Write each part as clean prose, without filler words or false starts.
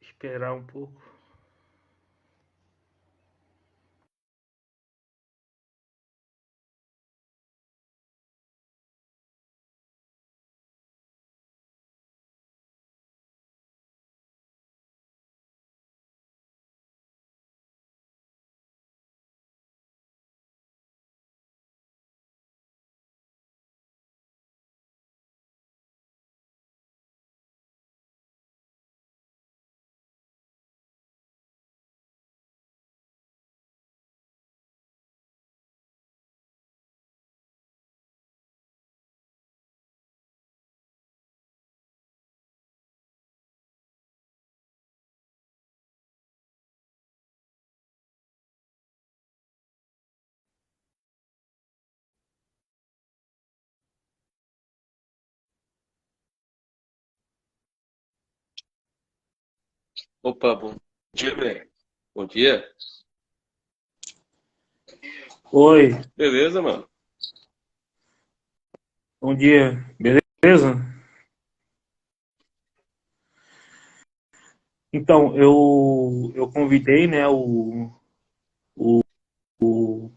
Esperar um pouco. Opa, bom dia, velho. Bom dia. Oi, Beleza, mano? bom dia. Beleza? Então, eu convidei, né, o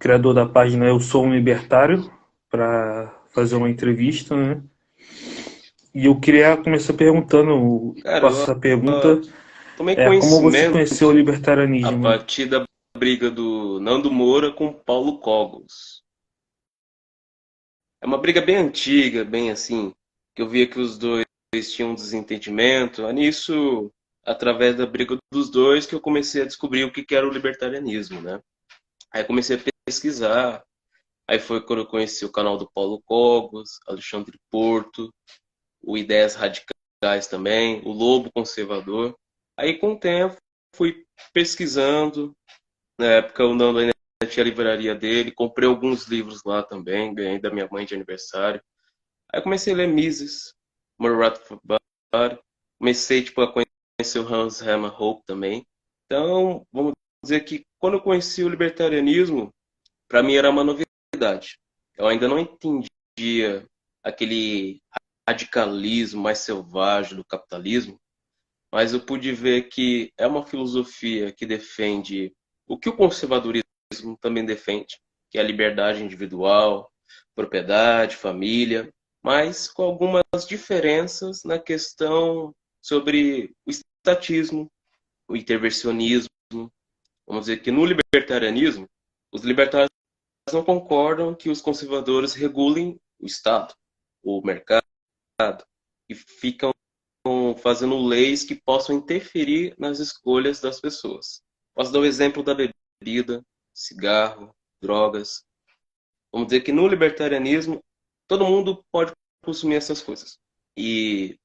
criador da página Eu Sou um Libertário para fazer uma entrevista, né? E eu queria começar perguntando, Cara, faço eu essa pergunta, tomei como você conheceu o conhecimento a libertarianismo? partir da briga do Nando Moura com Paulo Cogos. É uma briga bem antiga, bem assim, que eu via que os dois tinham um desentendimento. É nisso, através da briga dos dois, que eu comecei a descobrir o que que era o libertarianismo, né? Aí comecei a pesquisar. Aí foi quando eu conheci o canal do Paulo Cogos, Alexandre Porto, o Ideias Radicais também, o Lobo Conservador. Aí, com o tempo, fui pesquisando. Na época, o Nando ainda tinha a livraria dele. Comprei alguns livros lá também, ganhei da minha mãe de aniversário. Aí comecei a ler Mises, Murat Fabari. Comecei tipo, a conhecer o Hans Hermann Hoppe também. Então, vamos dizer que quando eu conheci o libertarianismo, para mim era uma novidade. Eu ainda não entendia aquele radicalismo mais selvagem do capitalismo, mas eu pude ver que é uma filosofia que defende o que o conservadorismo também defende, que é a liberdade individual, propriedade, família, mas com algumas diferenças na questão sobre o estatismo, o intervencionismo. Vamos dizer que no libertarianismo, os libertários não concordam que os conservadores regulem o Estado, o mercado, e ficam fazendo leis que possam interferir nas escolhas das pessoas. Posso dar o exemplo da bebida, cigarro, drogas. Vamos dizer que no libertarianismo, todo mundo pode consumir essas coisas. E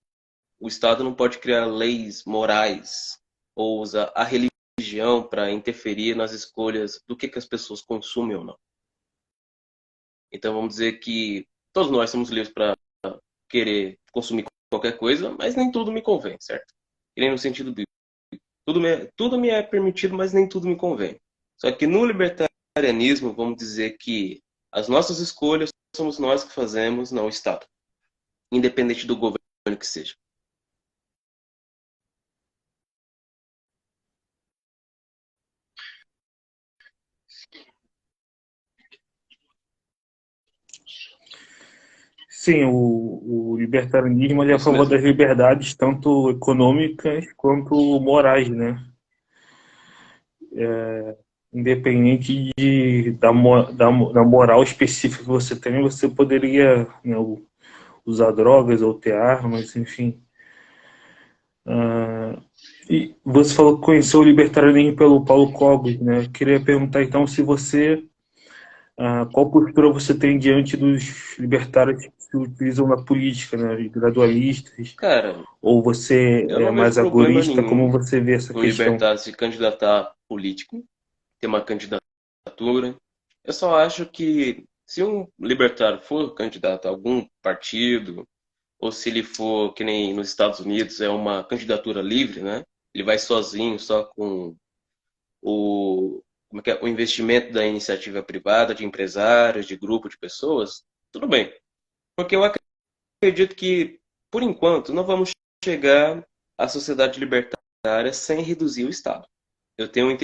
o Estado não pode criar leis morais ou usar a religião para interferir nas escolhas do que as pessoas consumem ou não. Então vamos dizer que todos nós somos livres para querer consumir qualquer coisa, mas nem tudo me convém, certo? E nem no sentido bíblico. Tudo me é permitido, mas nem tudo me convém. Só que no libertarianismo, vamos dizer que as nossas escolhas somos nós que fazemos, não o Estado. Independente do governo que seja. Sim, o libertarianismo ele é a Isso favor mesmo. das liberdades, tanto econômicas quanto morais, né? Independente da moral específica que você tem, você poderia, né, usar drogas ou ter armas, enfim. E você falou que conheceu o libertarianismo pelo Paulo Cogos, né? Eu queria perguntar então se você, qual postura você tem diante dos libertários que se utilizam na política, né? Os gradualistas, Cara, ou você eu é não vejo mais problema agorista? nenhum Como você vê essa no questão? libertário se candidatar a político, ter uma candidatura. Eu só acho que se um libertário for candidato a algum partido, ou se ele for, que nem nos Estados Unidos, é uma candidatura livre, né? Ele vai sozinho, só com como é que é? O investimento da iniciativa privada, de empresários, de grupo de pessoas, tudo bem. Porque eu acredito que, por enquanto, não vamos chegar à sociedade libertária libertária sem reduzir o Estado. Eu tenho um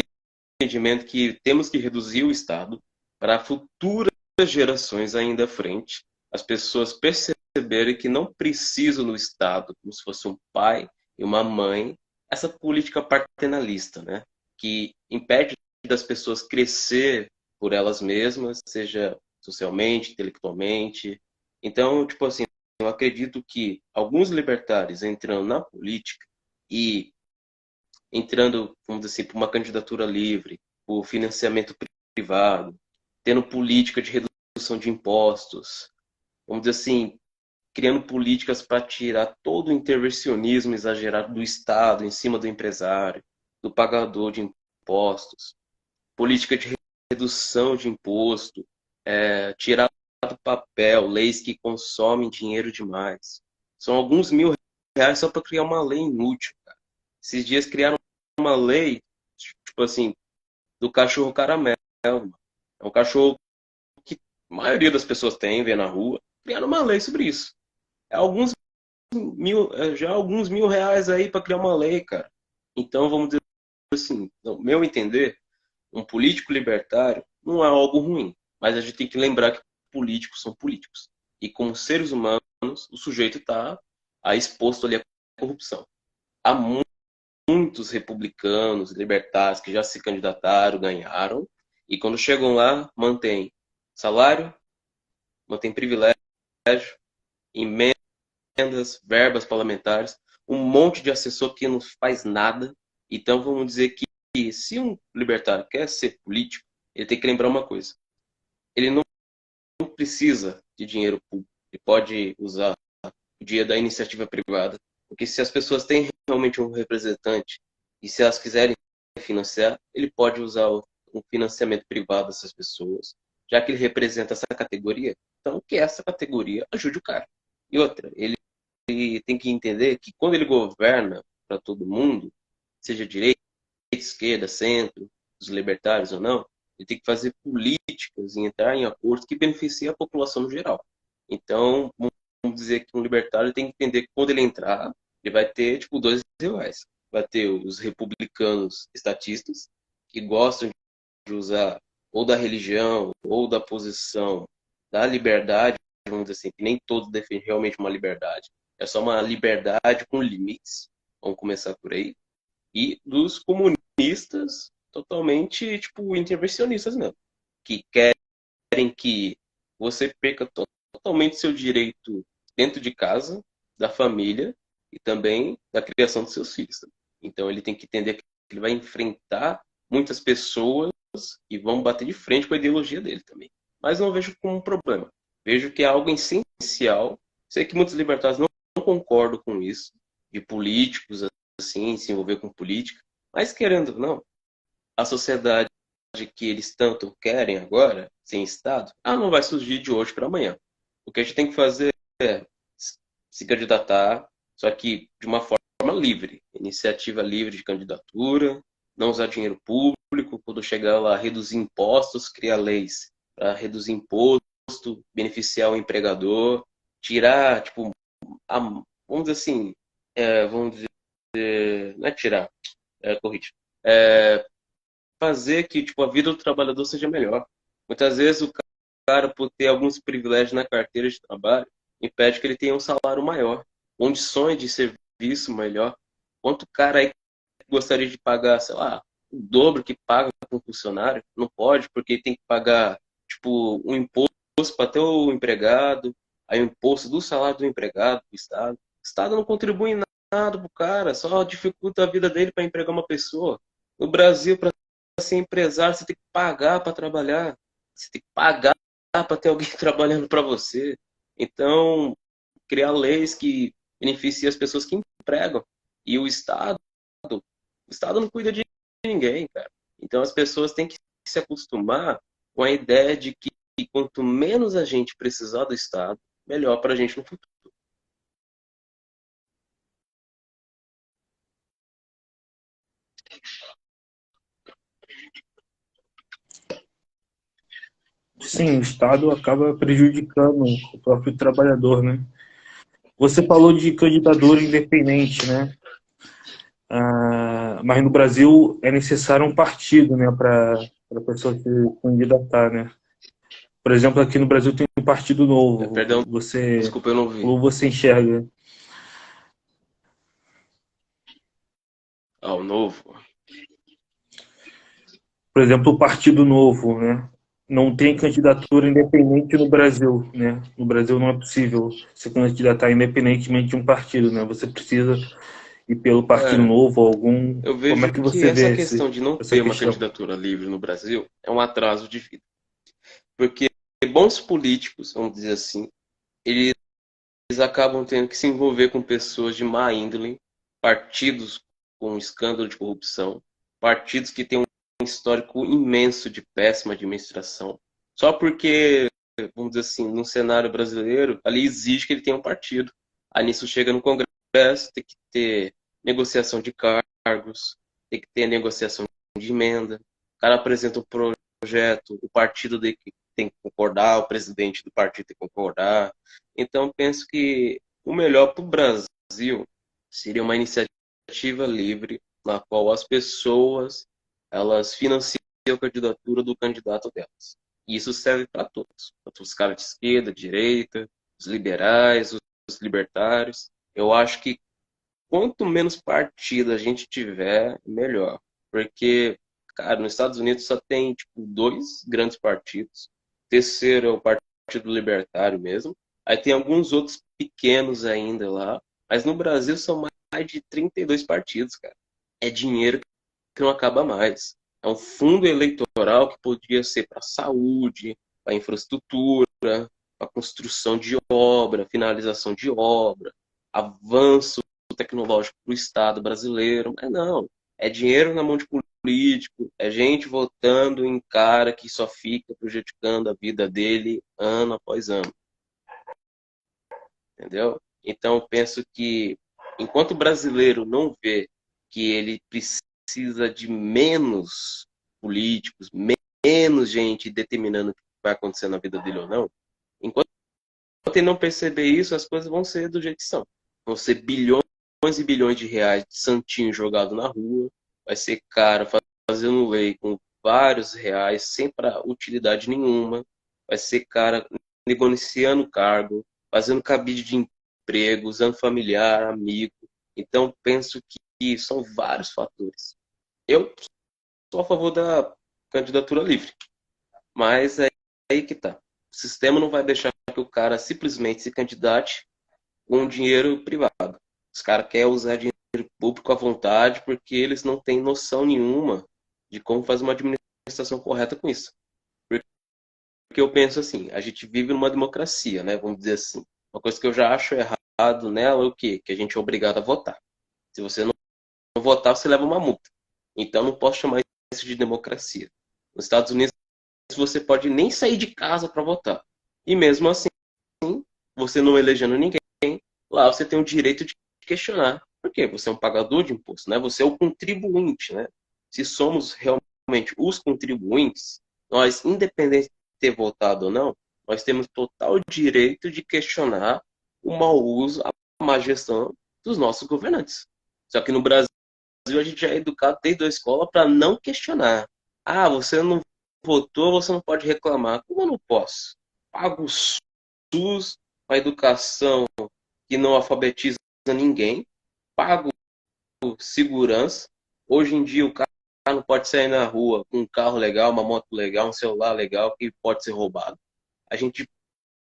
entendimento que temos que reduzir o Estado para futuras gerações ainda à frente, as pessoas perceberem que não precisam do Estado como se fosse um pai e uma mãe, essa política paternalista, né? Que impede das pessoas crescer por elas mesmas, seja socialmente, intelectualmente. Então, tipo assim, eu acredito que alguns libertários entrando na política e entrando, vamos dizer assim, por uma candidatura livre, por financiamento privado, tendo política de redução de impostos, vamos dizer assim, criando políticas para tirar todo o intervencionismo exagerado do Estado em cima do empresário, do pagador de impostos, política de redução de imposto, tirar do papel leis que consomem dinheiro demais. São alguns mil reais só para criar uma lei inútil, cara. Esses dias criaram uma lei, tipo assim, do cachorro caramelo. Mano. É um cachorro que a maioria das pessoas tem, vê na rua. Criaram uma lei sobre isso. É já alguns mil reais aí para criar uma lei, cara. Então, vamos dizer assim, no meu entender, um político libertário não é algo ruim. Mas a gente tem que lembrar que políticos são políticos. E como seres humanos, o sujeito está exposto ali à corrupção. Há muitos republicanos, libertários que já se candidataram, ganharam, e quando chegam lá, mantém salário, mantém privilégio, emendas, verbas parlamentares, um monte de assessor que não faz nada. Então vamos dizer que se um libertário quer ser político, ele tem que lembrar uma coisa. Ele não precisa de dinheiro público. Ele pode usar o dinheiro da iniciativa privada. Porque se as pessoas têm realmente um representante e se elas quiserem financiar, ele pode usar o financiamento privado dessas pessoas, já que ele representa essa categoria. Então, que essa categoria ajude o cara. E outra, ele tem que entender que quando ele governa para todo mundo, seja direita, esquerda, centro, os libertários ou não, ele tem que fazer políticas e entrar em acordos que beneficiem a população no geral. Então, vamos dizer que um libertário tem que entender que quando ele entrar, ele vai ter, tipo, dois rivais. Vai ter os republicanos estatistas, que gostam de usar ou da religião, ou da posição da liberdade, vamos dizer assim, que nem todos defendem realmente uma liberdade. É só uma liberdade com limites. Vamos começar por aí. E dos comunistas totalmente, tipo, intervencionistas mesmo. Que querem que você perca totalmente seu direito dentro de casa, da família e também da criação dos seus filhos. Então ele tem que entender que ele vai enfrentar muitas pessoas e vão bater de frente com a ideologia dele também. Mas não vejo como um problema. Vejo que é algo essencial. Sei que muitos libertários não concordam com isso, de políticos assim, se envolver com política, mas querendo ou não, a sociedade que eles tanto querem agora, sem Estado, não vai surgir de hoje para amanhã. O que a gente tem que fazer é se candidatar, só que de uma forma livre, iniciativa livre de candidatura, não usar dinheiro público, quando chegar lá, reduzir impostos, criar leis para reduzir imposto, beneficiar o empregador, tirar, tipo, vamos dizer assim, vamos dizer, não é tirar, corrigir, fazer que tipo, a vida do trabalhador seja melhor. Muitas vezes o cara, por ter alguns privilégios na carteira de trabalho, impede que ele tenha um salário maior, condições de serviço melhor. Quanto cara aí gostaria de pagar, sei lá, o dobro que paga para um funcionário? Não pode, porque tem que pagar tipo, um imposto para ter o empregado, aí o imposto do salário do empregado, do Estado. O Estado não contribui em nada pro cara, só dificulta a vida dele para empregar uma pessoa. No Brasil, para ser empresário, você tem que pagar para trabalhar. Você tem que pagar para ter alguém trabalhando para você. Então, criar leis que beneficiem as pessoas que empregam. E o Estado não cuida de ninguém, cara. Então, as pessoas têm que se acostumar com a ideia de que quanto menos a gente precisar do Estado, melhor para a gente no futuro. Sim, o Estado acaba prejudicando o próprio trabalhador, né? Você falou de candidatura independente, né? Mas no Brasil é necessário um partido, né, para a pessoa se candidatar, né? Por exemplo, aqui no Brasil tem um Partido Novo. Perdão, desculpa, eu não vi. Como você enxerga? Ah, o novo. Por exemplo, o Partido Novo, né? Não tem candidatura independente no Brasil, né? No Brasil não é possível se candidatar independentemente de um partido, né? Você precisa ir pelo Partido É, Novo, algum. eu Como vejo é que que você essa vê questão de não essa ter uma questão? candidatura livre no Brasil é um atraso de vida. Porque bons políticos, vamos dizer assim, eles acabam tendo que se envolver com pessoas de má índole, partidos com escândalo de corrupção, partidos que têm um histórico imenso de péssima administração, só porque, vamos dizer assim, no cenário brasileiro, ali exige que ele tenha um partido. Aí nisso chega no Congresso, tem que ter negociação de cargos, tem que ter negociação de emenda, o cara apresenta um projeto, o partido tem que concordar, o presidente do partido tem que concordar. Então, penso que o melhor para o Brasil seria uma iniciativa livre na qual as pessoas elas financiam a candidatura do candidato delas. E isso serve para todos, tanto os caras de esquerda, direita, os liberais, os libertários. Eu acho que quanto menos partido a gente tiver, melhor. Porque, cara, nos Estados Unidos só tem tipo, dois grandes partidos. O terceiro é o Partido Libertário mesmo. Aí tem alguns outros pequenos ainda lá. Mas no Brasil são mais de 32 partidos, cara. É dinheiro que não acaba mais. É um fundo eleitoral que poderia ser para saúde, para infraestrutura, para construção de obra, finalização de obra, avanço tecnológico para o Estado brasileiro. Mas não, é dinheiro na mão de político, é gente votando em cara que só fica prejudicando a vida dele ano após ano, entendeu? Então, eu penso que enquanto o brasileiro não vê que ele precisa de menos políticos, menos gente determinando o que vai acontecer na vida dele ou não, enquanto ele não perceber isso, as coisas vão ser do jeito que são. Vão ser bilhões e bilhões de reais de santinho jogado na rua, vai ser cara fazendo lei com vários reais, sem para utilidade nenhuma, vai ser cara negociando cargo, fazendo cabide de emprego, usando familiar, amigo. Então, penso que são vários fatores. Eu sou a favor da candidatura livre, mas é aí que tá. O sistema não vai deixar que o cara simplesmente se candidate com dinheiro privado. Os caras querem usar dinheiro público à vontade porque eles não têm noção nenhuma de como fazer uma administração correta com isso. Porque eu penso assim, a gente vive numa democracia, né? Vamos dizer assim. Uma coisa que eu já acho errado nela é o quê? Que a gente é obrigado a votar. Se você não votar, você leva uma multa. Então não posso chamar isso de democracia. Nos Estados Unidos, você pode nem sair de casa para votar. E mesmo assim, você não elegendo ninguém, lá você tem o direito de questionar. Por quê? Você é um pagador de imposto, né? Você é o contribuinte, né? Se somos realmente os contribuintes, nós, independente de ter votado ou não, nós temos total direito de questionar o mau uso, a má gestão dos nossos governantes. Só que no Brasil a gente já é educado desde a escola para não questionar. Ah, você não votou, você não pode reclamar. Como eu não posso? Pago o SUS, a educação que não alfabetiza ninguém, pago segurança. Hoje em dia o cara não pode sair na rua com um carro legal, uma moto legal, um celular legal que pode ser roubado. A gente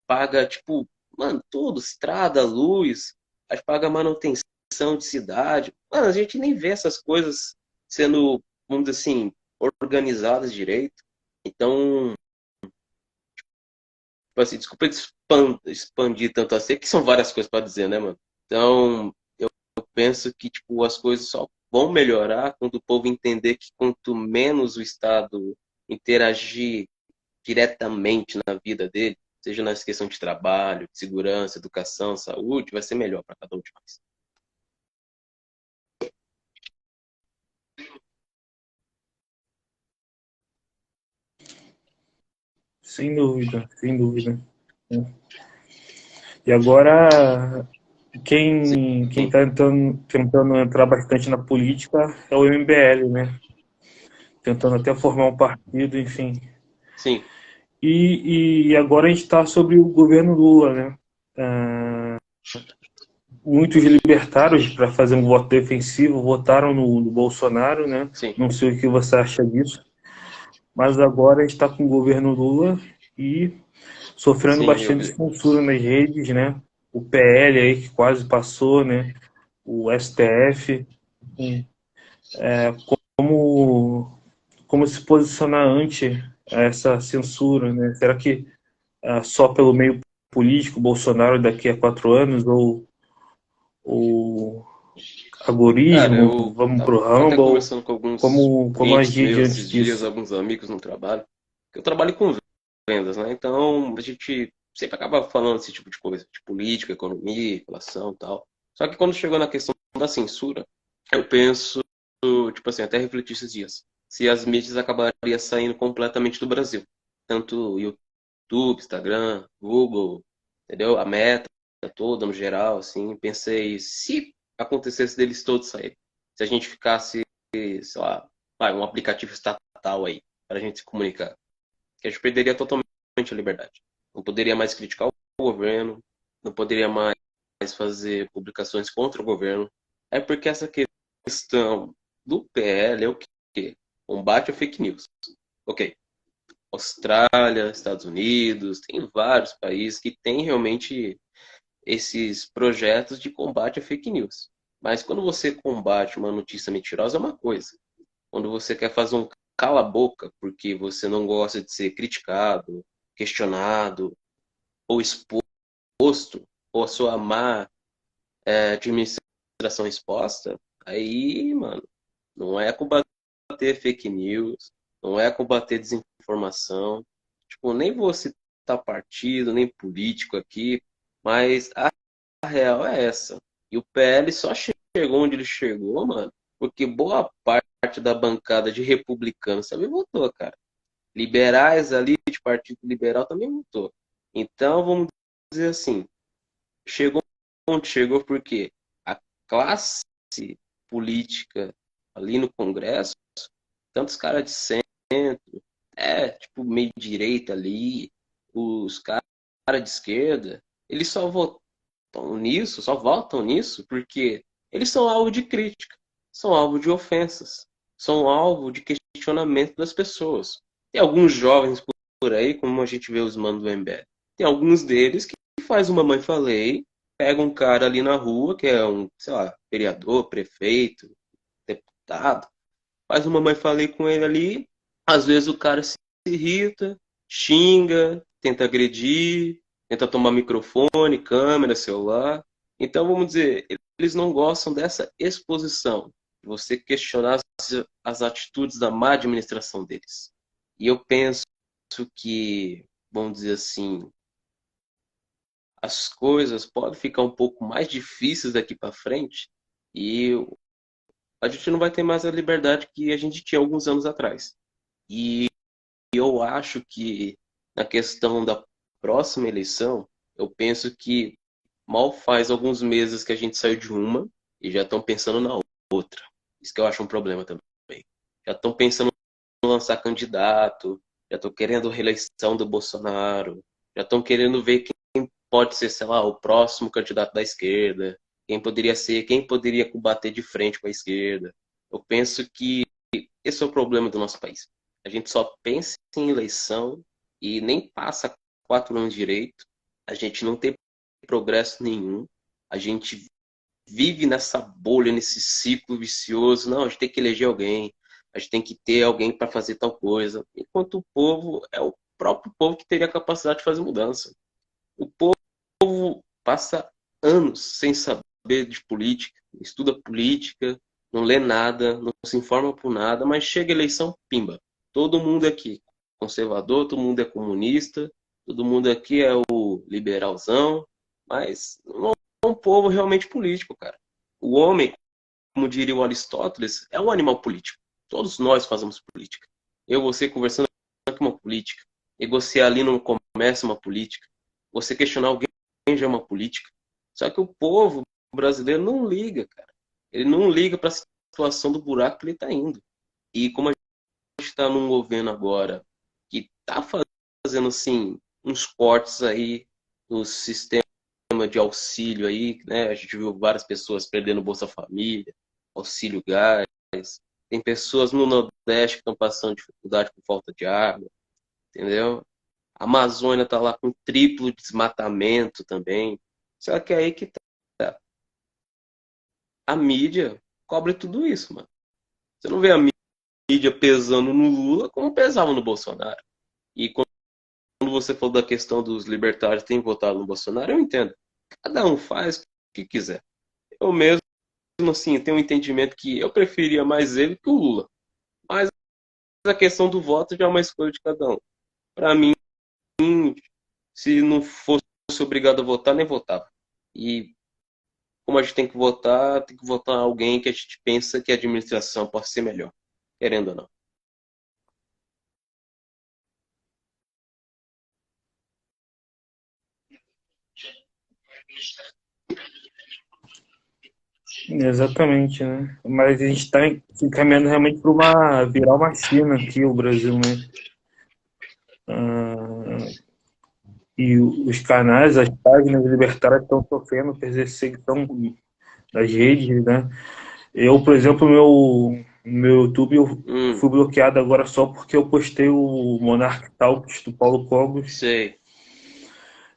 paga, tipo, mano, tudo, estrada, luz, a gente paga manutenção de cidade. Mano, a gente nem vê essas coisas sendo, vamos dizer assim, organizadas direito. Então, tipo assim, desculpa expandir tanto assim, que são várias coisas para dizer, né, mano? Então, eu penso que tipo, as coisas só vão melhorar quando o povo entender que quanto menos o Estado interagir diretamente na vida dele, seja na questão de trabalho, de segurança, educação, saúde, vai ser melhor para cada um de nós. Sem dúvida, sem dúvida. E agora, Quem Sim, está tentando entrar bastante na política é o MBL, né? Tentando até formar um partido, enfim. sim, E agora a gente está sobre o governo Lula, né? Ah, muitos libertários, para fazer um voto defensivo, votaram no Bolsonaro, né? sim, Não sei o que você acha disso, mas agora a gente está com o governo Lula e sofrendo sim, eu bastante vi. censura nas redes, né? O PL aí que quase passou, né? O STF, como, como se posicionar ante essa censura, né? Será que só pelo meio político, Bolsonaro daqui a 4 anos, ou o Cara, algoritmo, eu vamos tava pro até Rumble, conversando com alguns como clientes agir meus diante esses dias, disso? alguns amigos no trabalho, que eu trabalho com vendas, né? Então a gente sempre acaba falando esse tipo de coisa, de política, economia, inflação e tal. Só que quando chegou na questão da censura, eu penso, tipo assim, até refleti esses dias, se as mídias acabariam saindo completamente do Brasil. Tanto YouTube, Instagram, Google, entendeu? A Meta toda no geral, assim, pensei, se acontecesse deles todos saírem, se a gente ficasse, sei lá, um aplicativo estatal aí, para a gente se comunicar, que a gente perderia totalmente a liberdade. Não poderia mais criticar o governo, não poderia mais fazer publicações contra o governo. É porque essa questão do PL é o quê? Combate a fake news. Ok, Austrália, Estados Unidos, tem vários países que têm realmente esses projetos de combate a fake news. Mas quando você combate uma notícia mentirosa é uma coisa. Quando você quer fazer um cala-boca porque você não gosta de ser criticado, questionado ou exposto, ou a sua má administração exposta, aí, mano, não é combater fake news, não é combater desinformação. Tipo, nem vou citar partido, nem político aqui, mas a real é essa. E o PL só chegou onde ele chegou, mano, porque boa parte da bancada de republicanos também votou, cara. Liberais ali, de Partido Liberal, também votou. Então, vamos dizer assim, chegou onde chegou porque a classe política ali no Congresso, tantos caras de centro, tipo, meio direita ali, os caras de esquerda, eles só votam nisso porque eles são alvo de crítica, são alvo de ofensas, são alvo de questionamento das pessoas. Tem alguns jovens por aí, como a gente vê os manos do MBL, tem alguns deles que faz uma mãe falei, pega um cara ali na rua, que é um, sei lá, vereador, prefeito, deputado, faz uma mãe falei com ele ali, às vezes o cara se irrita, xinga, tenta agredir, tenta tomar microfone, câmera, celular. Então, vamos dizer, eles não gostam dessa exposição, de você questionar as atitudes da má administração deles. E eu penso que, vamos dizer assim, as coisas podem ficar um pouco mais difíceis daqui para frente e a gente não vai ter mais a liberdade que a gente tinha alguns anos atrás. E eu acho que na questão da próxima eleição, eu penso que mal faz alguns meses que a gente saiu de uma e já estão pensando na outra. Isso que eu acho um problema também. Já estão pensando em lançar candidato, já estão querendo a reeleição do Bolsonaro, já estão querendo ver quem pode ser, sei lá, o próximo candidato da esquerda, quem poderia ser, quem poderia combater de frente com a esquerda. Eu penso que esse é o problema do nosso país. A gente só pensa em eleição e nem passa 4 anos direito. A gente não tem progresso nenhum. A gente vive nessa bolha, nesse ciclo vicioso. Não, a gente tem que eleger alguém. A gente tem que ter alguém para fazer tal coisa. Enquanto o povo é o próprio povo que teria a capacidade de fazer mudança. O povo passa anos sem saber de política, estuda política, não lê nada, não se informa por nada, mas chega a eleição, pimba. Todo mundo aqui conservador, todo mundo é comunista, todo mundo aqui é o liberalzão, mas não é um povo realmente político, cara. O homem, como diria o Aristóteles, é um animal político. Todos nós fazemos política. Eu, você conversando aqui é uma política. Negociar ali no comércio é uma política. Você questionar alguém já é uma política. Só que o povo brasileiro não liga, cara. Ele não liga para a situação do buraco que ele está indo. E como a gente está num governo agora que está fazendo assim uns cortes aí no sistema de auxílio aí, né? A gente viu várias pessoas perdendo Bolsa Família, auxílio gás. Tem pessoas no Nordeste que estão passando dificuldade por falta de água, entendeu? A Amazônia está lá com triplo desmatamento também. Só que é aí que tá. A mídia cobre tudo isso, mano. Você não vê a mídia pesando no Lula como pesava no Bolsonaro. E quando você falou da questão dos libertários terem votado no Bolsonaro, eu entendo. Cada um faz o que quiser. Eu mesmo, assim, tenho um entendimento que eu preferia mais ele que o Lula. Mas a questão do voto já é uma escolha de cada um. Para mim, se não fosse obrigado a votar, nem votava. E como a gente tem que votar alguém que a gente pensa que a administração pode ser melhor, querendo ou não. Exatamente, né? Mas a gente está encaminhando realmente para virar uma China aqui, o Brasil, né? E os canais, as páginas libertárias estão sofrendo perseguição das redes, né? Eu, por exemplo, meu YouTube eu fui bloqueado agora só porque eu postei o Monarch Talks do Paulo Cogos. Sei.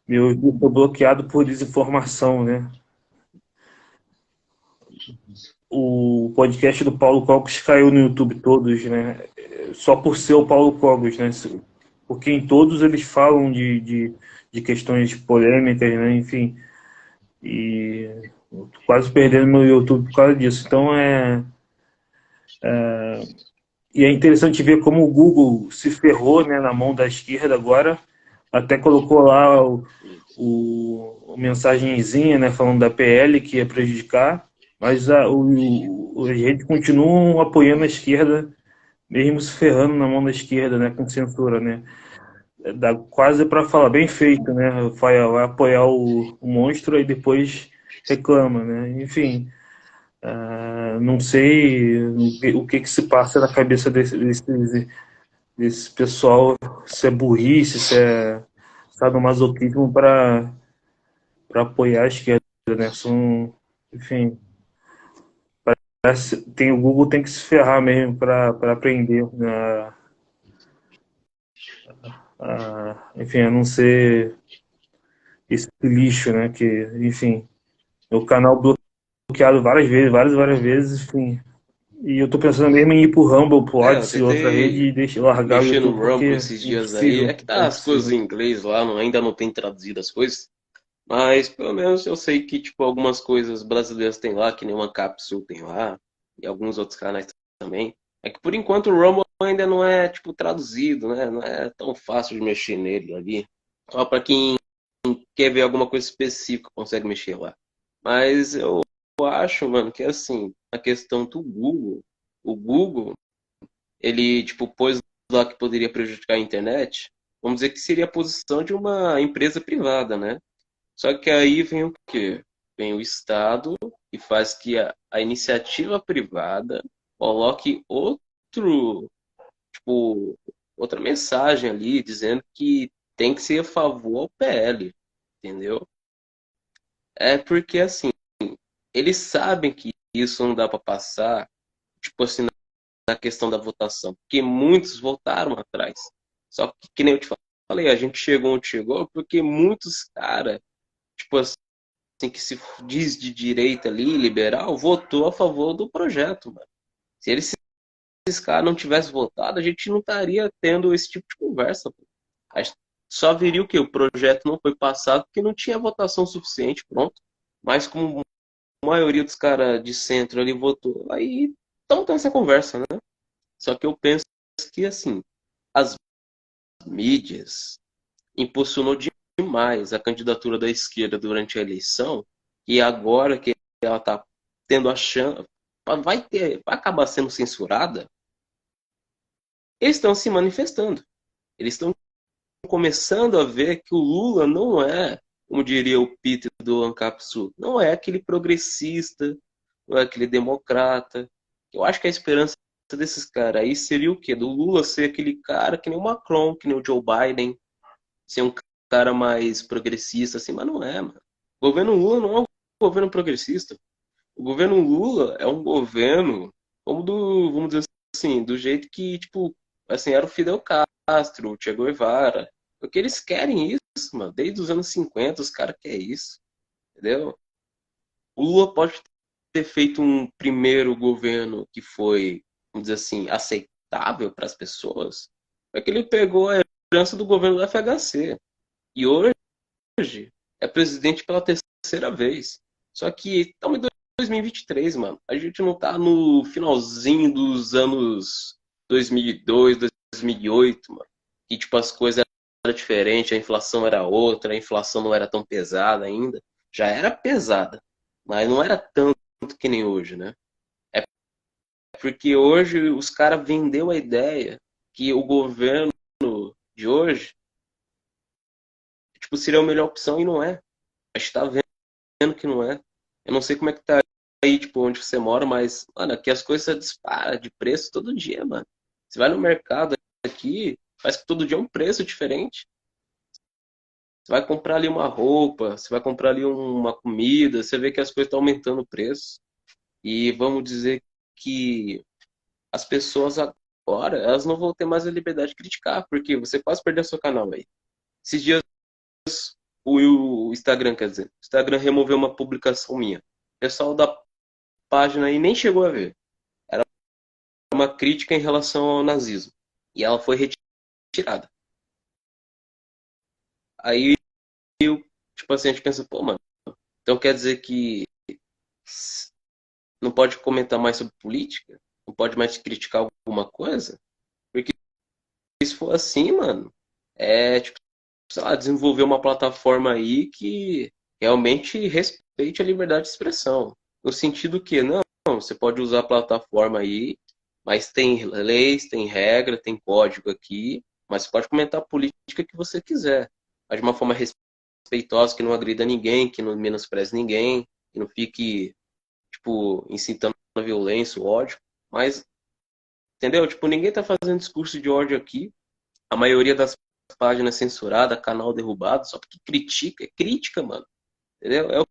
Meu YouTube foi bloqueado por desinformação, né? O podcast do Paulo Cogos caiu no YouTube todos, né? Só por ser o Paulo Cogos, né? Porque em todos eles falam de questões polêmicas, né? Enfim. E eu tô quase perdendo meu YouTube por causa disso. Então e é interessante ver como o Google se ferrou, né, na mão da esquerda agora. Até colocou lá a mensagenzinha, né, falando da PL que ia prejudicar, mas as redes continuam apoiando a esquerda, mesmo se ferrando na mão da esquerda, né, com censura, né. Dá quase para falar bem feito, né, vai apoiar o monstro e depois reclama, né. Enfim, não sei o que se passa na cabeça desse pessoal, se é burrice, se é sadomasoquismo para apoiar a esquerda, né? Enfim, o Google tem que se ferrar mesmo para aprender, né? Enfim, a não ser esse lixo, né? Que, enfim, o canal bloqueado várias vezes, enfim. E eu tô pensando mesmo em ir pro Rumble, pro Eu Odyssey, outra rede tentei e largar o mexer no YouTube Rumble porque esses é dias aí. É impossível, que é tá as coisas impossível. em inglês lá, ainda não tem traduzido as coisas. Mas pelo menos eu sei que tipo algumas coisas brasileiras tem lá, que nem uma Capsule tem lá, e alguns outros canais também. É que por enquanto o Rumble ainda não é tipo traduzido, né? Não é tão fácil de mexer nele ali. Só para quem quer ver alguma coisa específica consegue mexer lá. Mas eu acho, mano, que assim, a questão do Google, o Google, ele tipo pôs lá que poderia prejudicar a internet. Vamos dizer que seria a posição de uma empresa privada, né? Só que aí vem o quê? Vem o Estado e faz que a iniciativa privada coloque tipo, outra mensagem ali, dizendo que tem que ser a favor ao PL, entendeu? É porque, assim, eles sabem que isso não dá para passar, tipo assim, na questão da votação, porque muitos votaram atrás. Só que nem eu te falei, a gente chegou onde chegou porque muitos caras, tipo assim, que se diz de direita ali, liberal, votou a favor do projeto, mano. Se esses caras não tivessem votado, a gente não estaria tendo esse tipo de conversa. Pô. Só viria o que? O projeto não foi passado porque não tinha votação suficiente, pronto. Mas como a maioria dos caras de centro ali votou, aí estão tendo essa conversa, né? Só que eu penso que, assim, as mídias impulsionou demais a candidatura da esquerda durante a eleição e agora que ela está tendo a chance, vai acabar sendo censurada, eles estão se manifestando. Eles estão começando a ver que o Lula não é como diria o Peter do Ancap Sul, não é aquele progressista, não é aquele democrata. Eu acho que a esperança desses caras aí seria o quê? Do Lula ser aquele cara que nem o Macron, que nem o Joe Biden, ser um cara mais progressista, assim, mas não é, mano. O governo Lula não é um governo progressista. O governo Lula é um governo como do, vamos dizer assim, do jeito que, tipo, assim, era o Fidel Castro, o Che Guevara. Porque eles querem isso, mano. Desde os anos 50 os caras querem isso, entendeu? O Lula pode ter feito um primeiro governo que foi, vamos dizer assim, aceitável para as pessoas. É que ele pegou a herança do governo do FHC. E hoje é presidente pela terceira vez. Só que estamos em 2023, mano. A gente não tá no finalzinho dos anos 2002, 2008, mano. Que, tipo, as coisas eram diferentes, a inflação era outra, a inflação não era tão pesada ainda. Já era pesada, mas não era tanto que nem hoje, né? É porque hoje os caras vendeu a ideia que o governo de hoje, tipo, seria a melhor opção e não é. A gente tá vendo que não é. Eu não sei como é que tá aí, tipo, onde você mora, mas, mano, aqui as coisas disparam de preço todo dia, mano. Você vai no mercado aqui, parece que todo dia é um preço diferente. Você vai comprar ali uma roupa, você vai comprar ali uma comida, você vê que as coisas estão aumentando o preço. E vamos dizer que as pessoas agora, elas não vão ter mais a liberdade de criticar, porque você quase perdeu seu canal aí. Esses dias o Instagram, quer dizer, o Instagram removeu uma publicação minha. O pessoal da página aí nem chegou a ver. Era uma crítica em relação ao nazismo. E ela foi retirada. Aí, tipo assim, a gente pensa, pô, mano, então quer dizer que não pode comentar mais sobre política? Não pode mais criticar alguma coisa? Porque se for assim, mano, é, tipo, sei lá, desenvolver uma plataforma aí que realmente respeite a liberdade de expressão. No sentido que, não, você pode usar a plataforma aí, mas tem leis, tem regra, tem código aqui, mas você pode comentar a política que você quiser. Mas de uma forma respeitosa, que não agrida ninguém, que não menospreze ninguém, que não fique, tipo, incitando a violência, o ódio. Mas, entendeu? Tipo, ninguém tá fazendo discurso de ódio aqui. A maioria das páginas censuradas, canal derrubado, só porque critica, é crítica, mano. Entendeu? É o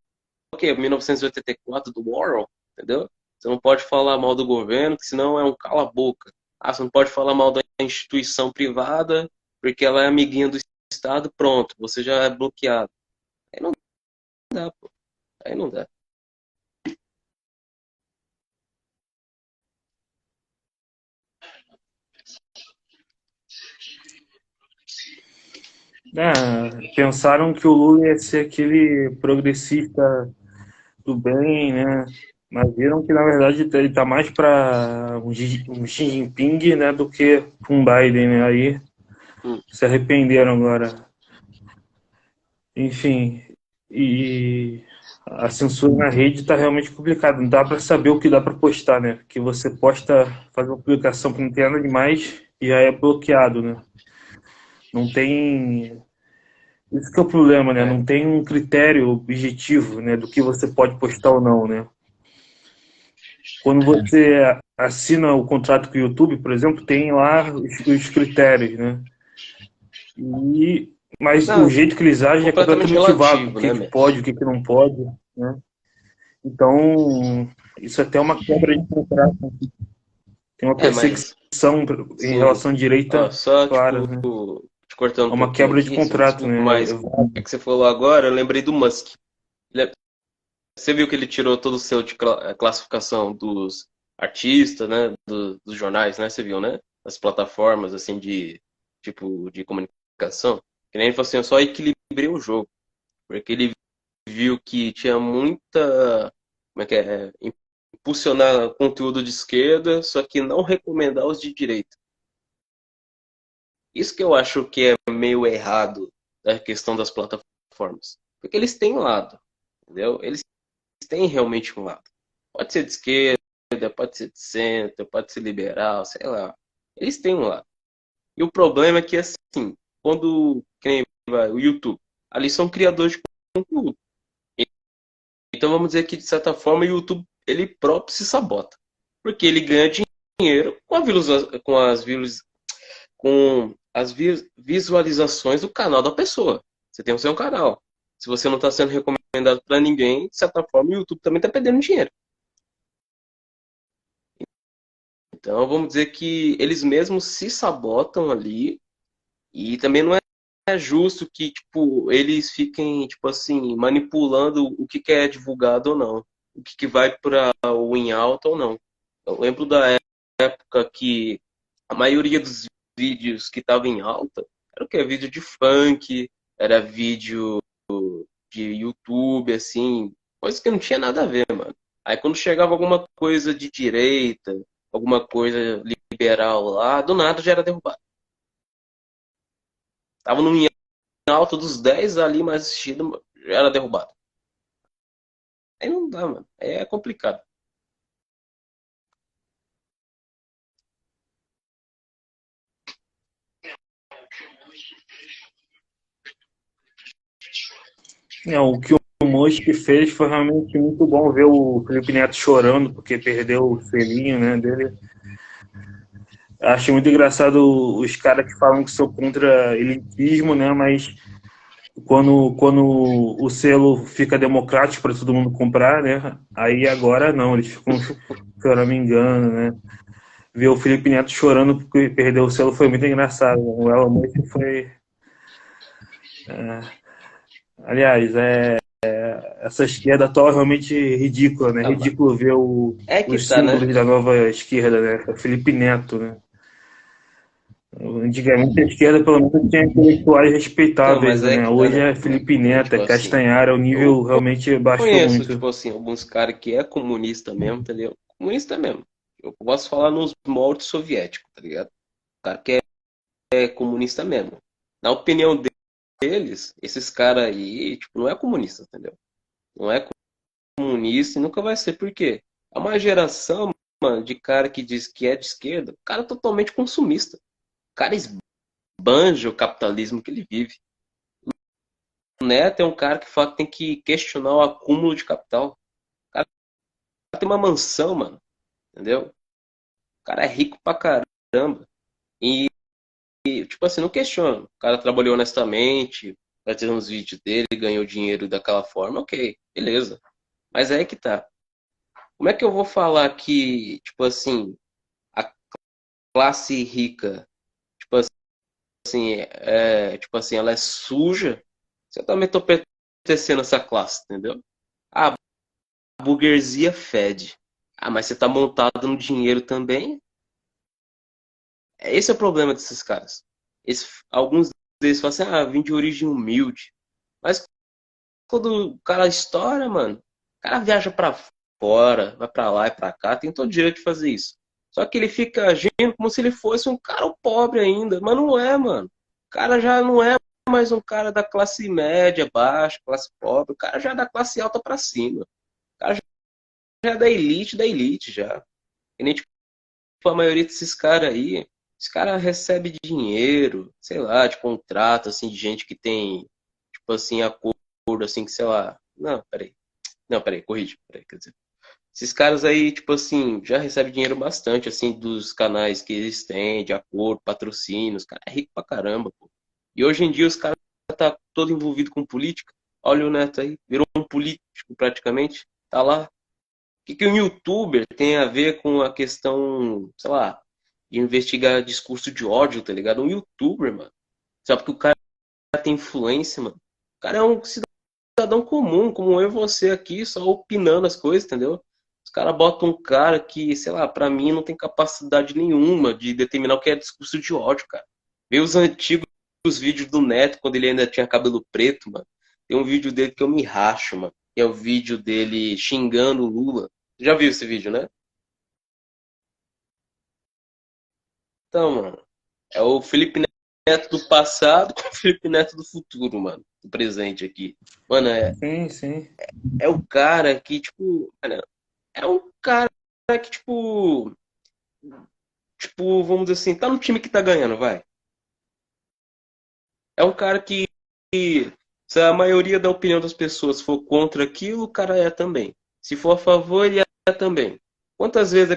quê? 1984 do Orwell, entendeu? Você não pode falar mal do governo, que senão é um cala-boca. Ah, você não pode falar mal da instituição privada, porque ela é amiguinha do Estado, pronto, você já é bloqueado. Aí não dá, pô. Aí não dá. Pensaram que o Lula ia ser aquele progressista do bem, né? Mas viram que, na verdade, ele tá mais para um Xi Jinping, né, do que um Biden, né? Aí Hum. se arrependeram agora. Enfim, e a censura na rede está realmente complicada. Não dá para saber o que dá para postar, né? Que você posta, faz uma publicação que não tem nada demais e já é bloqueado, né? Não tem. Isso que é o problema, né? É. Não tem um critério objetivo, né, do que você pode postar ou não, né? Quando você assina o contrato com o YouTube, por exemplo, tem lá os critérios, né? E, mas o Não, jeito que eles agem é completamente completamente vago. O relativo, que né, que man? pode, o que que não pode, né? Então, isso é até uma quebra de contrato. Tem uma É, mas, perseguição em sim, relação à ó, direita só, clara, tipo, né? te cortando É um uma pouquinho quebra de aqui, você me contrato, desculpa, né? mas é que você falou agora, eu lembrei do Musk. Você viu que ele tirou todo o selo de classificação dos artistas, né, dos jornais, né? Você viu, né? As plataformas, assim, de tipo de comunicação. Que nem ele falou assim, eu só equilibrei o jogo. Porque ele viu que tinha muita, como é que é? Impulsionar conteúdo de esquerda, só que não recomendar os de direita. Isso que eu acho que é meio errado da questão das plataformas. Porque eles têm um lado, entendeu? Eles têm realmente um lado. Pode ser de esquerda, pode ser de centro, pode ser liberal, sei lá. Eles têm um lado. E o problema é que, assim, quando, que nem vai, o YouTube, ali são criadores de conteúdo. Então vamos dizer que, de certa forma, o YouTube ele próprio se sabota. Porque ele ganha dinheiro com as visualizações do canal da pessoa. Você tem o seu canal. Se você não está sendo recomendado para ninguém, de certa forma, o YouTube também está perdendo dinheiro. Então vamos dizer que eles mesmos se sabotam ali e também não é justo que tipo eles fiquem tipo assim manipulando o que é divulgado ou não, o que vai para o em alta ou não. Eu lembro da época que a maioria dos vídeos que estavam em alta era o que? Vídeo de funk, era vídeo de YouTube, assim, coisa que não tinha nada a ver, mano. Aí quando chegava alguma coisa de direita, alguma coisa liberal lá, do nada já era derrubado. Tava no em alta dos 10 ali mais assistido, já era derrubado. Aí não dá, mano. Aí é complicado. O que o Musk fez foi realmente muito bom ver o Felipe Neto chorando porque perdeu o selinho, né, dele. Acho muito engraçado os caras que falam que são contra elitismo, né, mas quando o selo fica democrático para todo mundo comprar, né, aí agora não, eles ficam choramingando, né. Ver o Felipe Neto chorando porque perdeu o selo foi muito engraçado. O Elon Musk foi... Aliás, essa esquerda atual é realmente ridícula, né? Ah, mano. Ridículo ver É que os tá, né? símbolos da nova esquerda, né? Felipe Neto, né? Antigamente a esquerda pelo menos tinha intelectuais Então, respeitáveis, mas é né? que tá, Hoje né, é mano? Felipe Neto, Tipo é assim, Castanhara, o eu nível realmente baixou conheço, muito. tipo assim, alguns caras que é comunista mesmo, entendeu? Comunista mesmo. Eu posso falar nos moldes soviéticos, tá ligado? O cara que é comunista mesmo. Na opinião deles, esses caras aí, tipo, não é comunista, entendeu? Não é comunista e nunca vai ser. Por quê? É uma geração, mano, de cara que diz que é de esquerda, cara totalmente consumista. O cara esbanja o capitalismo que ele vive. O Neto é um cara que fala que tem que questionar o acúmulo de capital. O cara tem uma mansão, mano, entendeu? O cara é rico pra caramba. E tipo assim, não questiona. O cara trabalhou honestamente, vai ter uns vídeos dele, ganhou dinheiro daquela forma, ok, beleza. Mas é aí que tá. Como é que eu vou falar que, tipo assim, a classe rica, tipo assim, tipo assim, ela é suja? Se eu também tô pertencendo a essa classe, entendeu? Ah, a burguesia fede. Ah, mas você tá montado no dinheiro também? Esse é o problema desses caras. Alguns deles falam assim, ah, vim de origem humilde. Mas quando o cara estoura, mano, o cara viaja pra fora, vai pra lá e pra cá, tem todo o direito de fazer isso. Só que ele fica agindo como se ele fosse um cara pobre ainda, mas não é, mano. O cara já não é mais um cara da classe média, baixa, classe pobre, o cara já é da classe alta pra cima. O cara já é da elite já. E nem tipo, a maioria desses caras aí, os caras recebem dinheiro, sei lá, de contrato, assim, de gente que tem, tipo assim, acordo, assim, que sei lá. Não, peraí. Não, peraí, corrige. Peraí, quer dizer. Esses caras aí, tipo assim, já recebem dinheiro bastante, assim, dos canais que eles têm, de acordo, patrocínio. Os caras é rico pra caramba, pô. E hoje em dia os caras tá todo envolvido com política. Olha o Neto aí, virou um político praticamente. Tá lá. O que um youtuber tem a ver com a questão, sei lá, de investigar discurso de ódio, tá ligado? Um youtuber, mano. Só porque o cara tem influência, mano. O cara é um cidadão comum, como eu e você aqui, só opinando as coisas, entendeu? Os caras botam um cara que, sei lá, pra mim não tem capacidade nenhuma de determinar o que é discurso de ódio, cara. Vê os antigos vídeos do Neto, quando ele ainda tinha cabelo preto, mano. Tem um vídeo dele que eu me racho, mano. Que é o vídeo dele xingando o Lula. Já viu esse vídeo, né? Então, mano, é o Felipe Neto do passado com o Felipe Neto do futuro, mano. Do presente aqui. Mano, Sim, sim. é o cara que, tipo, mano, é um cara que, vamos dizer assim, tá no time que tá ganhando, vai. É um cara que Se a maioria da opinião das pessoas for contra aquilo, o cara é também. Se for a favor, ele é também. Quantas vezes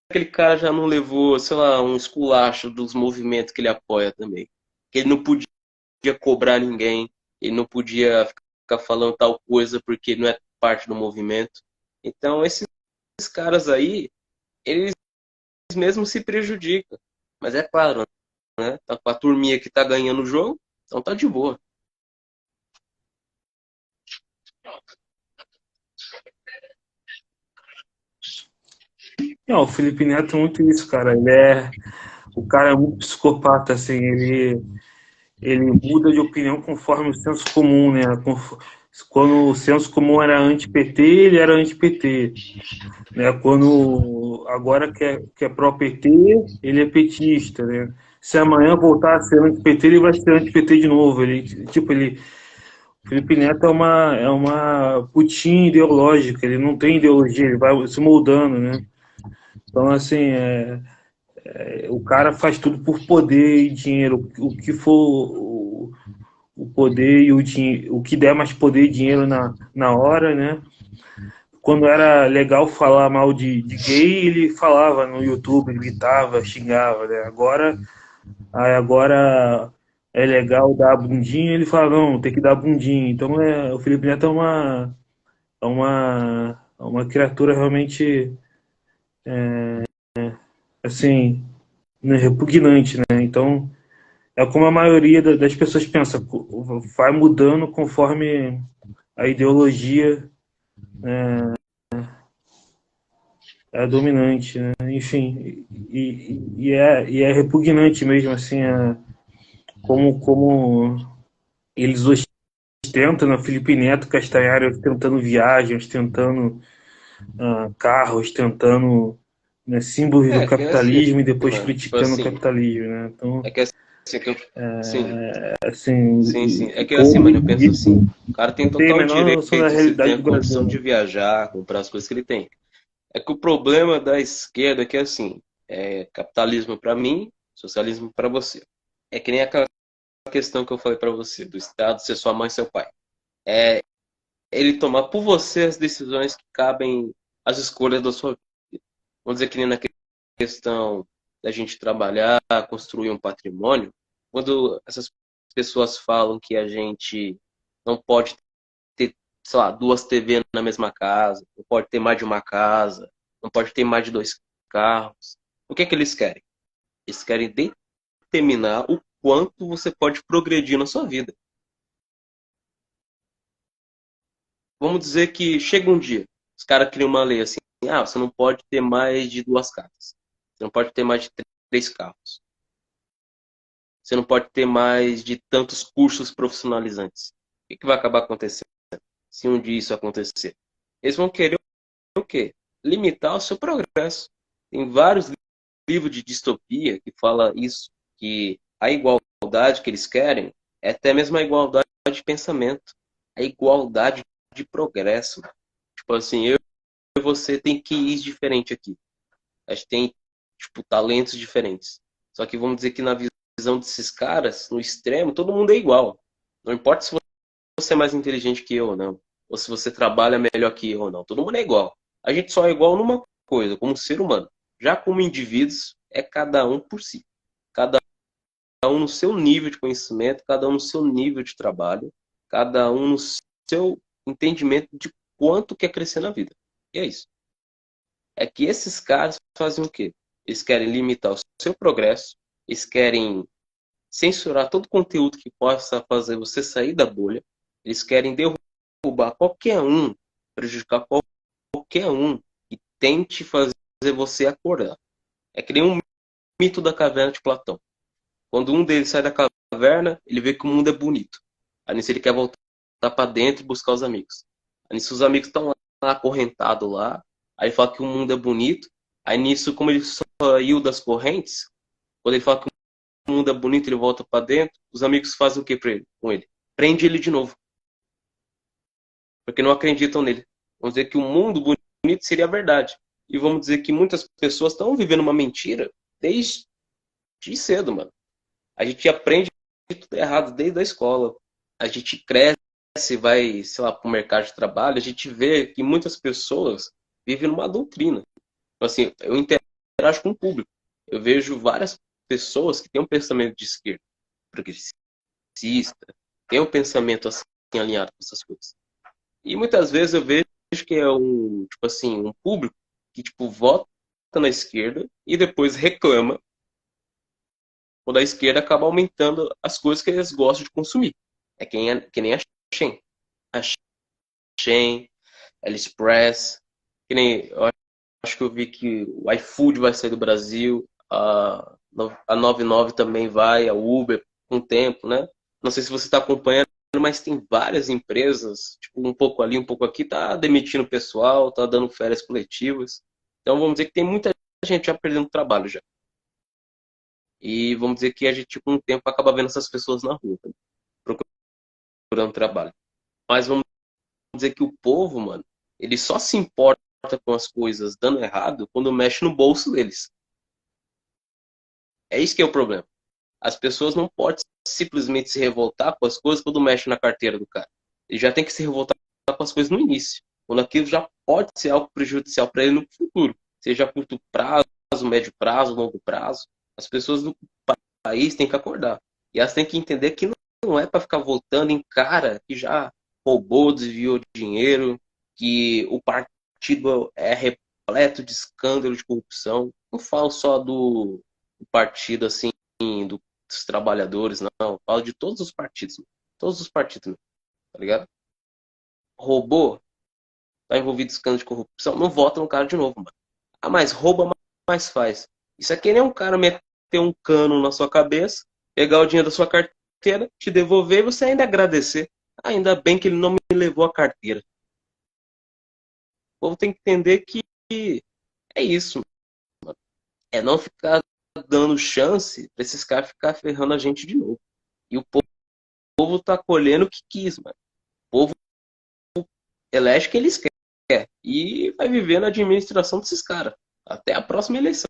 aquele cara já não levou, sei lá, um esculacho dos movimentos que ele apoia também? Que ele não podia cobrar ninguém, ele não podia ficar falando tal coisa porque não é parte do movimento. Então, esses caras aí, eles mesmos se prejudicam. Mas é claro, né? Tá com a turminha que tá ganhando o jogo, então tá de boa. Não, o Felipe Neto é muito isso, cara. O cara é muito psicopata, assim, ele muda de opinião conforme o senso comum, né? Quando o senso comum era anti-PT, ele era anti-PT, né? Quando agora que é pró-PT, ele é petista, né? Se amanhã voltar a ser anti-PT, ele vai ser anti-PT de novo. O Felipe Neto é uma putinha ideológica, ele não tem ideologia, ele vai se moldando, né? Então, assim, o cara faz tudo por poder e dinheiro. O que for o poder e o que der mais poder e dinheiro na hora, né? Quando era legal falar mal de gay, ele falava no YouTube, gritava, xingava, né? Agora é legal dar a bundinha, ele fala, não, tem que dar a bundinha. Então o Felipe Neto é uma criatura realmente assim, né, repugnante, né? Então é como a maioria das pessoas pensa, vai mudando conforme a ideologia é dominante, né? Enfim, e é repugnante mesmo, assim, como eles ostentam, né? Felipe Neto, Castanhari ostentando viagens, ostentando carros, ostentando, né, símbolos do Que é assim, capitalismo e depois mano. Tipo criticando o assim, capitalismo, né? Então, é que é assim que eu. Sim, sim, sim. assim, É que é assim, como mano, eu penso assim. isso O cara tem não tem a total menor noção da direito, se ele tem realidade a do Brasil, condição né? de viajar, comprar as coisas que ele tem. É que o problema da esquerda é que, assim, é capitalismo para mim, socialismo para você. É que nem aquela questão que eu falei para você, do Estado ser sua mãe e seu pai. É ele tomar por você as decisões que cabem às escolhas da sua vida. Vamos dizer que nem na questão da gente trabalhar, construir um patrimônio, quando essas pessoas falam que a gente não pode ter, sei lá, duas TV na mesma casa, não pode ter mais de uma casa, não pode ter mais de dois carros. O que é que eles querem? Eles querem determinar o quanto você pode progredir na sua vida. Vamos dizer que chega um dia, os caras criam uma lei assim, você não pode ter mais de duas casas, você não pode ter mais de três carros, você não pode ter mais de tantos cursos profissionalizantes. O que vai acabar acontecendo se um dia isso acontecer? Eles vão querer o quê? Limitar o seu progresso. Tem vários livros de distopia que fala isso, que a igualdade que eles querem é até mesmo a igualdade de pensamento, a igualdade de progresso. Tipo assim, eu e você tem que ir diferente aqui. A gente tem, tipo, talentos diferentes. Só que vamos dizer que na visão desses caras, no extremo, todo mundo é igual. Não importa se você é mais inteligente que eu ou não, ou se você trabalha melhor que eu ou não. Todo mundo é igual. A gente só é igual numa coisa, como ser humano. Já como indivíduos, é cada um por si. Cada um no seu nível de conhecimento, cada um no seu nível de trabalho, cada um no seu entendimento de quanto quer crescer na vida. E é isso. É que esses caras fazem o quê? Eles querem limitar o seu progresso, eles querem censurar todo conteúdo que possa fazer você sair da bolha, eles querem derrubar qualquer um, prejudicar qualquer um que tente fazer você acordar. É que nem um mito da caverna de Platão. Quando um deles sai da caverna, ele vê que o mundo é bonito. Aí nisso ele quer voltar para dentro e buscar os amigos. Aí nisso os amigos estão lá acorrentados lá. Aí ele fala que o mundo é bonito. Aí nisso, como ele saiu das correntes, quando ele fala que o mundo é bonito, ele volta para dentro, os amigos fazem o que para ele, com ele? Prende ele de novo. Porque não acreditam nele. Vamos dizer que o mundo bonito seria a verdade. E vamos dizer que muitas pessoas estão vivendo uma mentira desde cedo, mano. A gente aprende tudo errado desde a escola. A gente cresce vai, sei lá, para o mercado de trabalho, a gente vê que muitas pessoas vivem numa doutrina. Então, assim, eu interajo com o público. Eu vejo várias pessoas que têm um pensamento de esquerda, progressista, têm um pensamento assim alinhado com essas coisas. E muitas vezes eu vejo que é um, tipo assim, um público que tipo vota na esquerda e depois reclama quando a esquerda acaba aumentando as coisas que eles gostam de consumir. Que nem a Shein. A Shein, AliExpress, que nem eu acho que eu vi que o iFood vai sair do Brasil, a 99 também vai, a Uber com o tempo, né? Não sei se você está acompanhando, mas tem várias empresas, tipo, um pouco ali, um pouco aqui, tá demitindo pessoal, tá dando férias coletivas. Então vamos dizer que tem muita gente já perdendo trabalho já. E vamos dizer que a gente, com o tempo, acaba vendo essas pessoas na rua, né? Procurando trabalho. Mas vamos dizer que o povo, mano, ele só se importa com as coisas dando errado quando mexe no bolso deles. É isso que é o problema. As pessoas não podem simplesmente se revoltar com as coisas quando mexe na carteira do cara. Ele já tem que se revoltar com as coisas no início, quando aquilo já pode ser algo prejudicial para ele no futuro, seja a curto prazo, médio prazo, longo prazo. As pessoas do país têm que acordar. E elas têm que entender que não é para ficar voltando em cara que já roubou, desviou dinheiro, que o partido é repleto de escândalo de corrupção. Não falo só do partido assim, dos trabalhadores, não. Eu falo de todos os partidos. Todos os partidos, tá ligado? Roubou, tá envolvido em escândalo de corrupção, não vota no cara de novo, mano. Ah, mas rouba, mais faz. Isso aqui nem um cara meter um cano na sua cabeça, pegar o dinheiro da sua carteira, te devolver e você ainda agradecer. Ainda bem que ele não me levou a carteira. O povo tem que entender que é isso, mano. É não ficar dando chance pra esses caras ficar ferrando a gente de novo. E o povo tá colhendo o que quis, mano. O povo elege o que eles querem. E vai viver na administração desses caras. Até a próxima eleição.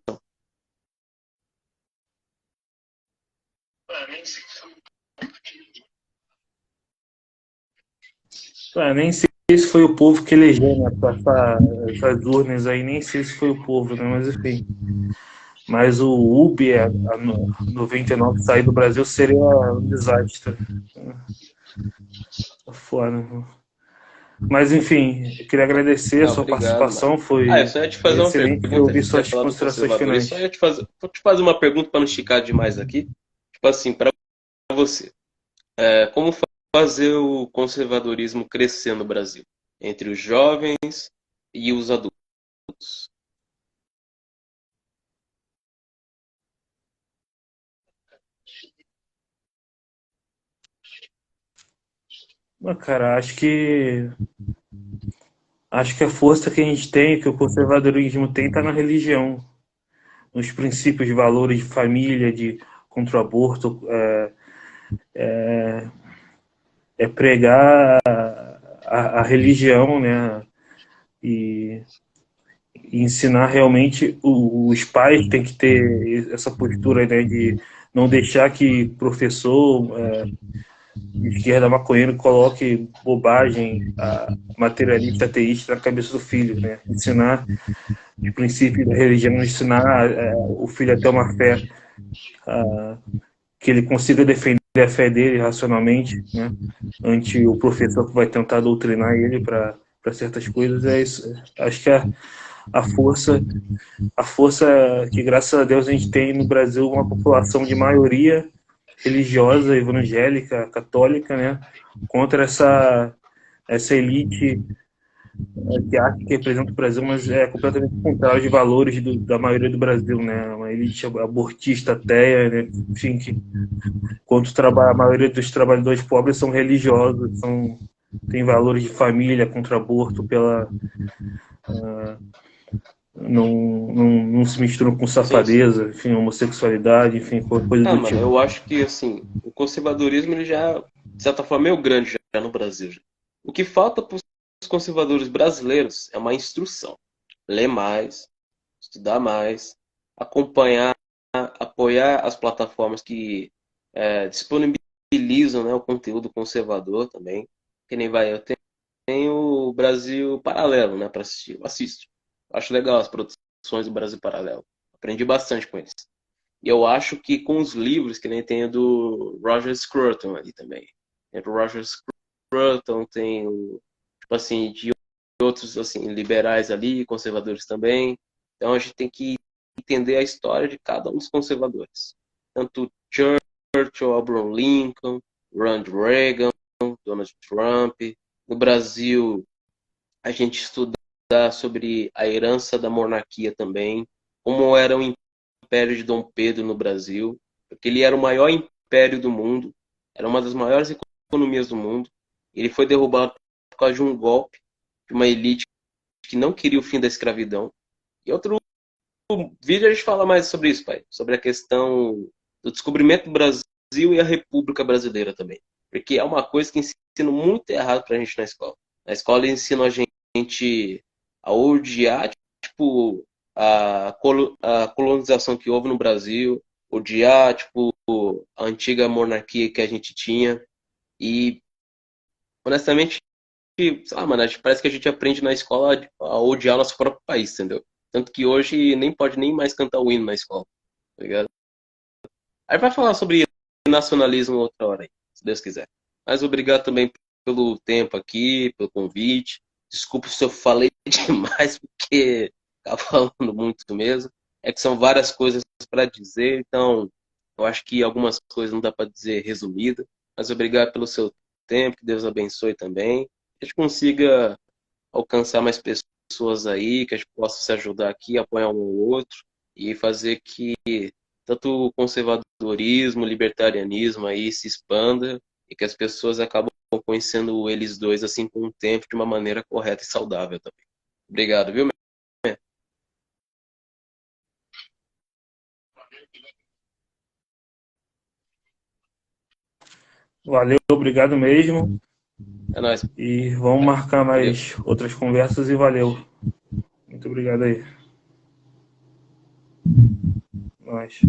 Nem sei se foi o povo que elegeu, né? Essas urnas aí, nem sei se foi o povo, né? Mas enfim. Mas o Uber, a 99 sair do Brasil seria um desastre. Foda. Mas enfim, eu queria agradecer a Ah, sua obrigado, mano. participação, Ah, eu foi só ia te fazer uma excelente pergunta. A ouvir gente tinha suas falado do considerações conservadorismo. finais. Só ia vou te fazer uma pergunta para não esticar demais aqui. Tipo assim, para você. Como fazer o conservadorismo crescer no Brasil? Entre os jovens e os adultos. Mas, cara, acho que a força que a gente tem, que o conservadorismo tem, está na religião, nos princípios, valores de família, de contra o aborto, é pregar a religião, né? E, e ensinar realmente os pais têm que ter essa postura, né, de não deixar que professor de esquerda maconheiro coloque bobagem, materialista, ateísta na cabeça do filho, né? Ensinar os princípios da religião, ensinar o filho a ter uma fé, que ele consiga defender a fé dele racionalmente, né? Ante o professor que vai tentar doutrinar ele para certas coisas. É isso. Acho que a força a força que, graças a Deus, a gente tem no Brasil uma população de maioria religiosa, evangélica, católica, né? Contra essa elite que acha que representa o Brasil, mas é completamente contrário de valores da maioria do Brasil, né? Uma elite abortista, ateia, né? Enfim, que enquanto a maioria dos trabalhadores pobres são religiosos, têm valores de família, contra aborto, não se misturam com Sim, sim. safadeza, enfim, homossexualidade, enfim, coisa Ah, do mano, tipo. eu acho que assim, o conservadorismo ele já, de certa forma, é meio grande já no Brasil. Já. O que falta para os conservadores brasileiros é uma instrução. Ler mais, estudar mais, acompanhar, apoiar as plataformas que disponibilizam, né, o conteúdo conservador também. Que nem vai, eu tenho o Brasil Paralelo, né, para assistir. Eu assisto. Acho legal as produções do Brasil Paralelo. Aprendi bastante com eles. E eu acho que com os livros, que nem tem o do Roger Scruton ali também. Tem o Roger Scruton, tem o, tipo assim, de outros assim, liberais ali, conservadores também. Então a gente tem que entender a história de cada um dos conservadores. Tanto Churchill, Abraham Lincoln, Ronald Reagan, Donald Trump. No Brasil, a gente estuda sobre a herança da monarquia também, como era o Império de Dom Pedro no Brasil, porque ele era o maior império do mundo, era uma das maiores economias do mundo. Ele foi derrubado por causa de um golpe de uma elite que não queria o fim da escravidão. E outro vídeo a gente fala mais sobre isso, pai, sobre a questão do descobrimento do Brasil e a República Brasileira também, porque é uma coisa que ensina muito errado pra gente na escola. Na escola ensina a gente a odiar, tipo, a colonização que houve no Brasil, odiar, tipo, a antiga monarquia que a gente tinha. E, honestamente, sei lá, mano, parece que a gente aprende na escola a odiar nosso próprio país, entendeu? Tanto que hoje nem pode nem mais cantar o hino na escola, tá ligado? Aí vai falar sobre nacionalismo outra hora aí, se Deus quiser. Mas obrigado também pelo tempo aqui, pelo convite. Desculpa se eu falei demais, porque estava falando muito mesmo. É que são várias coisas para dizer, então eu acho que algumas coisas não dá para dizer resumida. Mas obrigado pelo seu tempo, que Deus abençoe também. Que a gente consiga alcançar mais pessoas aí, que a gente possa se ajudar aqui, apoiar um ao outro e fazer que tanto o conservadorismo, o libertarianismo aí se expanda e que as pessoas acabam conhecendo eles dois assim com o tempo de uma maneira correta e saudável também. Obrigado, viu? Valeu, obrigado mesmo. É nóis, E vamos pai. marcar Valeu. mais outras conversas e valeu. Muito obrigado aí. Nós.